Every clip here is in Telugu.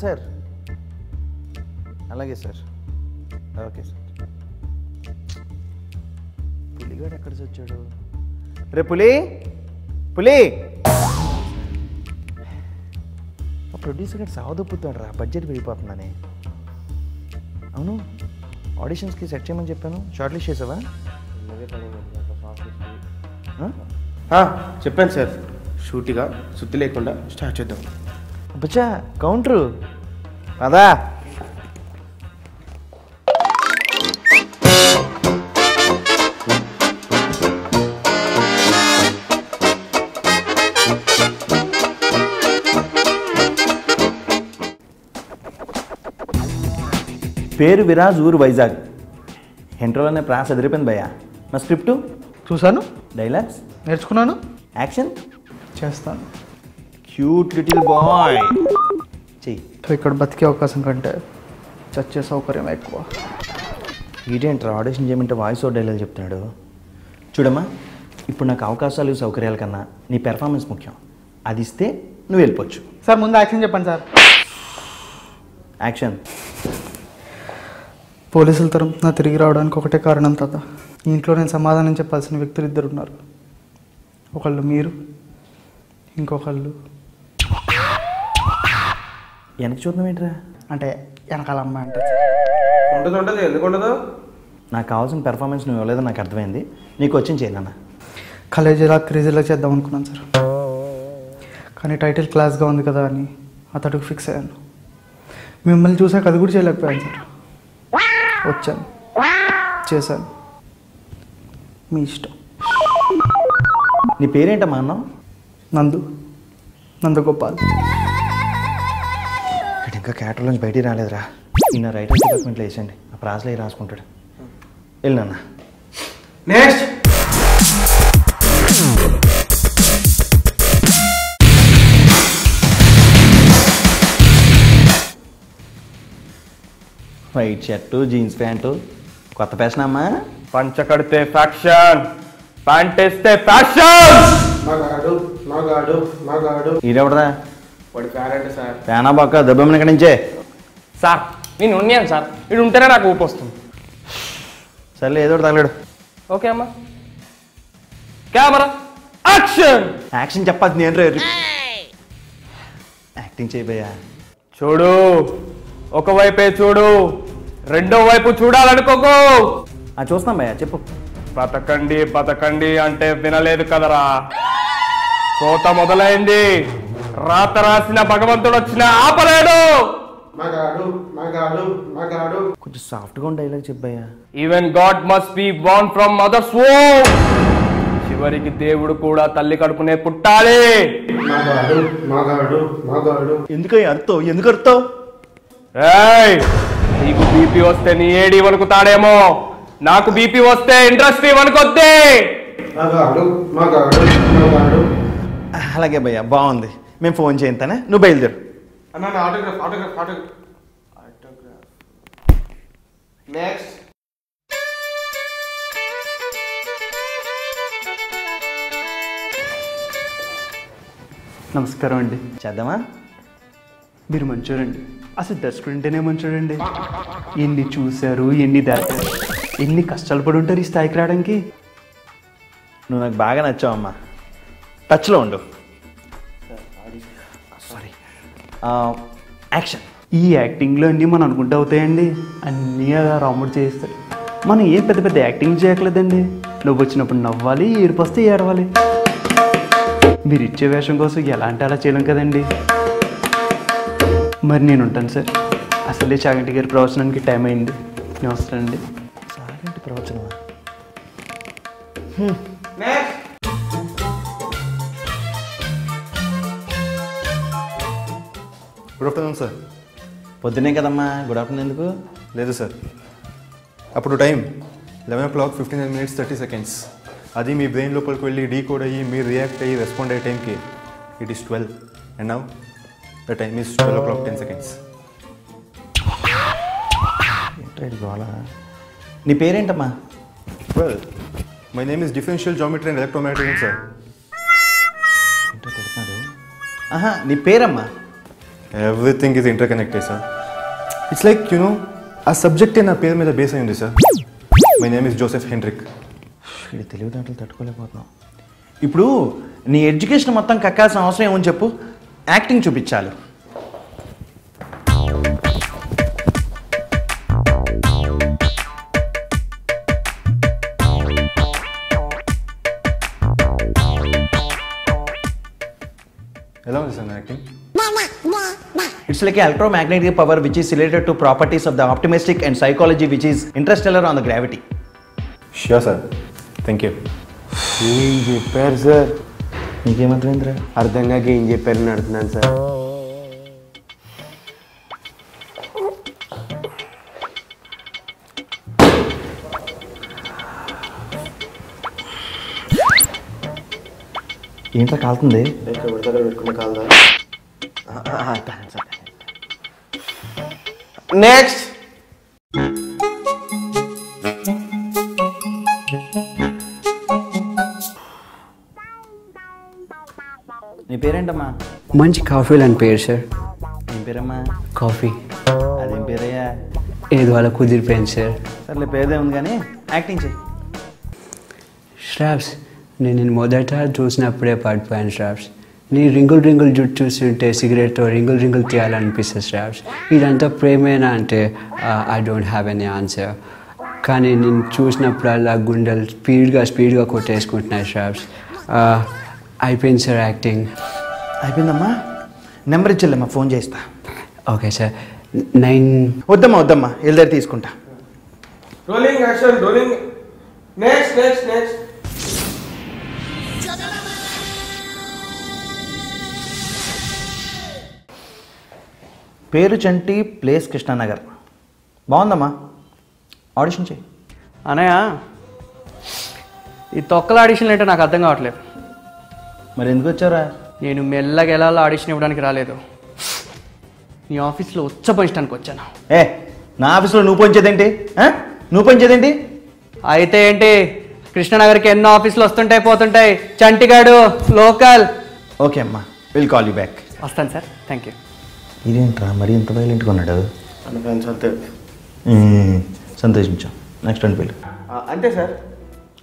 సార్ అలాగే సార్. Okay sir. పులిగాడు ఎక్కడ వచ్చాడు? రే పులి, పులి! ప్రొడ్యూసర్ గారు సావదొప్పుతాడు రా, బడ్జెట్ పెరిగిపోతుందని. అవును, ఆడిషన్స్కి సెట్ చేయమని చెప్పాను, షార్ట్ లిస్ట్ చేసావా? చెప్పాను సార్, షూటిగా సుత్తి లేకుండా స్టార్ట్ చేద్దాం. బచ్చా కౌంటరు అదా. పేరు విరాజ్, ఊరు వైజాగ్. ఇంటర్వ్యూలోనే ప్రాస ఎదిరిపోయింది భయ్యా. నా స్క్రిప్టు చూశాను, డైలాగ్స్ నేర్చుకున్నాను, యాక్షన్ చేస్తాను. క్యూట్ లిటిల్ బాయ్ చెయ్యి. ఇక్కడ బతికే అవకాశం కంటే చచ్చే సౌకర్యం ఎక్కువ. ఇదేంట్రా ఆడిషన్ చేయమంటే వాయిస్ ఓవర్ డైలాగ్ చెప్తున్నాడు. చూడమ్మా, ఇప్పుడు నాకు అవకాశాలు సౌకర్యాల కన్నా నీ పెర్ఫార్మెన్స్ ముఖ్యం. అది ఇస్తే నువ్వు వెళ్ళిపోవచ్చు. సార్ ముందు యాక్షన్ చెప్పండి సార్. యాక్షన్. పోలీసుల తరపున తిరిగి రావడానికి ఒకటే కారణం తాత. ఇంట్లో నేను సమాధానం చెప్పాల్సిన వ్యక్తులు ఇద్దరు ఉన్నారు. ఒకళ్ళు మీరు, ఇంకొకళ్ళు వెనక్కి చూద్దాం ఏంట్రా? అంటే వెనకాల అమ్మాయి అంటే ఉంటుంది, ఎందుకు ఉండదు? నాకు కావాల్సిన పెర్ఫార్మెన్స్ నువ్వు ఇవ్వలేదని నాకు అర్థమైంది. నీకు వచ్చింది చేయనన్నా. కలేజీలా క్రేజీలా చేద్దాం అనుకున్నాను సార్, కానీ టైటిల్ క్లాస్గా ఉంది కదా అని అతడికి ఫిక్స్ అయ్యాను. మిమ్మల్ని చూసాక అది కూడా చేయలేకపోయాను సార్. వచ్చాను, చేశాను, మీ ఇష్టం. నీ పేరేంటమ్మా అన్నావు? నందగోపాల్. ఇక్కడ ఇంకా క్యాటర్ నుంచి బయటికి రాలేదురా. ఈయన రైటర్ డిపార్ట్మెంట్లో వేసండి, ఆ ప్రాసలో రాసుకుంటాడు. వెళ్ళినా next. White shirt, jeans pant, కొత్త ఫ్యాషన్ అమ్మా. పంచ కడితే ఫ్యాక్షన్, ప్యాంట్ వేస్తే ఫ్యాషన్. ఈడెవడరా? వాడి ఫ్యాన్ అంటే సార్. ఫ్యానా బాక దెబ్బమ్మని ఇక్కడి నుంచే. సార్ నేను ఉన్నాను సార్, ఇది ఉంటేనే నాకు ఊపు వస్తుంది. సర్లే ఏదో తగలేడు. ఓకే అమ్మా, కెమెరా యాక్షన్. యాక్షన్ చెప్పాలి నేను రే. యాక్టింగ్ చేయబోయా. చూడు, ఒకవైపే చూడు, రెండో వైపు చూడాలనుకోకు. చూస్తాం భయ్యా, చెప్పు. బతకండి బతకండి అంటే వినలేదు కదరా. కోత మొదలైంది, రాత రాసిన భగవంతుడు వచ్చిన ఆపలేడు. కొంచెం సాఫ్ట్గా ఉండే డైలాగ్ చెప్పయ్యా. Even God must be born from mother's womb. చివరికి దేవుడు కూడా తల్లి కడుపునే పుట్టాలి. ఎందుకయ్యా అర్థం? ఎందుకు అర్థం? నీకు బీపీ వస్తే నీ ఏడి వణుకుతాడేమో, నాకు బీపీ వస్తే ఇండస్ట్రీ వణుకొద్ది. అలాగే భయ్యా, బాగుంది. మేము ఫోన్ చేయంతానే, నువ్వు బయలుదేరు. నెక్స్ట్. నమస్కారం అండి. చేద్దామా? మీరు మంచోరండి. అసలు దర్శకుడు అంటేనే మంచోడండి. ఎన్ని చూశారు, ఎన్ని దాటారు, ఎన్ని కష్టాలు పడి ఉంటారు ఈ స్థాయికి రావడానికి. నువ్వు నాకు బాగా నచ్చావమ్మా. టచ్లో ఉండు. సారీ. యాక్షన్. ఈ యాక్టింగ్లో అన్నీ మనం అనుకుంటూ అవుతాయండి. అన్నీ రాముడు చేయిస్తాడు. మనం ఏం పెద్ద పెద్ద యాక్టింగ్ చేయట్లేదండి. నువ్వు వచ్చినప్పుడు నవ్వాలి, ఏడుపు వస్తే ఏడవాలి. మీరు ఇచ్చే వేషం కోసం ఎలా అంటే అలా చేయలేం కదండి. మరి నేను ఉంటాను సార్. అసలే చాగంటి గారి ప్రవచనానికి టైం అయింది, నేను వస్తానండి. చాగంటి ప్రవచనమా? Good afternoon sir. పొద్దునే కదమ్మా, గుడ్ ఆఫ్టర్నూన్ ఎందుకు? లేదు సార్, అప్పుడు టైం 11:59:30. అది మీ బ్రెయిన్ లోపలికి వెళ్ళి డీకోడ్ అయ్యి మీరు రియాక్ట్ అయ్యి రెస్పాండ్ అయ్యే టైంకి it is 12 and now the time is 12:10. నీ పేరేంటమ్మా? 12. My name is Differential Geometry and Electromagnetism, sir. ఏంటో తిడుతున్నాడు. ఆహా, నీ పేరమ్మా? Everything is interconnected, sir. It's like, you know, a subject in a pair మీద బేస్ అయింది, sir. My name is Joseph Hendrick. ఇది తెలివితేటలు తట్టుకోలేకపోతున్నాం. ఇప్పుడు నీ ఎడ్యుకేషన్ మొత్తం కక్కాల్సిన అవసరం ఏమని చెప్పు, యాక్టింగ్ చూపించాలి. ఎలా ఉంది sir acting? It's like an electromagnetic power which is related to properties of the optimistic and psychology which is interstellar on the gravity. Sure, sir. Thank you. ఏం చెప్పారు సార్? నీకేమర్థమైందిరా? అర్థం కాక ఏం చెప్పారని అడుగుతున్నాను సార్. ఏంట్రా కాలుతుంది? నెక్స్ట్. నీ పేరేంటమ్మా? మంచి కాఫీలు అని పేరు సార్. ఏం పేరమ్మా? కాఫీ. అదేం పేరయ్యా? ఏది వాళ్ళ కుదిరిపోయింది సార్. సర్లే, పేరుదే ఉంది కానీ యాక్టింగ్ చెయ్యి. శ్రావ్స్, నేను మొదట చూసినప్పుడే పడిపోయాను శ్రావ్స్. నీ రింగుల్ రింగుల్ జుట్టు చూస్తుంటే సిగరెట్తో రింగుల్ రింగుల్ తీయాలనిపిస్తుంది శ్రావ్స్. ఇదంతా ప్రేమేనా అంటే I don't have any answer. కానీ నేను చూసినప్పుడల్లా గుండెలు స్పీడ్గా కొట్టేసుకుంటున్నాయి శ్రావ్స్. అయిపోయింది సార్ యాక్టింగ్. అయిపోయిందమ్మా, నెంబర్ ఇచ్చేళ్ళమ్మా, ఫోన్ చేస్తా. Okay sir. 9. వద్దమ్మా వెళ్ళి తీసుకుంటా. Rolling action, rolling. Next next next. పేరు చంటి, ప్లేస్ కృష్ణానగర్. బాగుందమ్మా, ఆడిషన్ చేయి. అనయ్య, ఈ తొక్కల ఆడిషన్లు అంటే నాకు అర్థం కావట్లేదు. మరి ఎందుకు వచ్చారా? నేను మెల్లగా ఎలా ఆడిషన్ ఇవ్వడానికి రాలేదు, నీ ఆఫీస్లో ఉచ్చపోయించడానికి వచ్చాను. నా ఆఫీస్లో నువ్వు పంచేదేంటి? నువ్వు పంచేదేంటి? అయితే ఏంటి, కృష్ణానగర్కి ఎన్నో ఆఫీసులు వస్తుంటాయి పోతుంటాయి, చంటిగాడు లోకల్. ఓకే అమ్మా, విల్ కాల్ యూ బ్యాక్. వస్తాను సార్, థ్యాంక్ యూ. ఇదేంట్రా మరి ఇంత వైలెంట్గా ఉన్నాడు? సంతోషించాం. నెక్స్ట్ అని పిల్లు. అంతే సార్.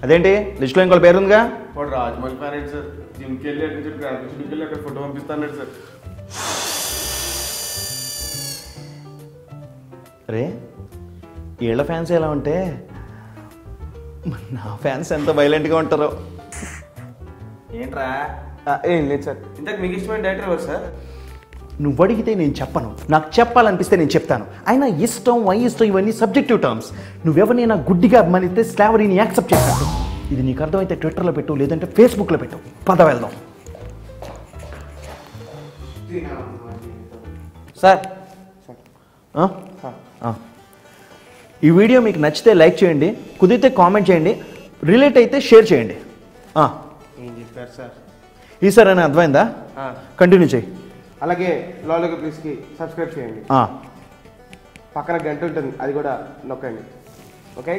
అదేంటి లిస్ట్లో ఇంకో పేరు ఉందిగా? వాడు రాజమౌళి ఫ్యాన్ ఏంటి సార్? జిమ్కి వెళ్ళి గ్రాఫిక్స్కి వెళ్ళి అక్కడ ఫోటో పంపిస్తాను సార్. రే, వీళ్ళ ఫ్యాన్స్ ఎలా ఉంటే నా ఫ్యాన్స్ ఎంత వైలెంట్గా ఉంటారో. ఏంట్రా? ఏం లేదు సార్. ఇంతకు మీకు ఇష్టమైన డైరెక్టర్ ఎవరు సార్? నువ్వు అడిగితే నేను చెప్పను, నాకు చెప్పాలనిపిస్తే నేను చెప్తాను. అయినా ఇష్టం ఇష్టం ఇవన్నీ సబ్జెక్టివ్ టర్మ్స్. నువ్వెవరినైనా గుడ్డిగా అభిమానిస్తే స్లావరీని యాక్సెప్ట్ చేసినట్టు. ఇది నీకు అర్థమైతే ట్విట్టర్లో పెట్టు, లేదంటే ఫేస్బుక్లో పెట్టు. పద వెళ్దాం. సార్ ఈ వీడియో మీకు నచ్చితే లైక్ చేయండి, కుదిరితే కామెంట్ చేయండి, రిలేట్ అయితే షేర్ చేయండి. ఏం చెప్పారు సార్? ఈసారి అని అర్థమైందా? కంటిన్యూ చేయి. అలాగే లాలిగా ప్లీజ్కి సబ్స్క్రైబ్ చేయండి. పక్కన గంట ఉంటుంది, అది కూడా నొక్కండి. ఓకే.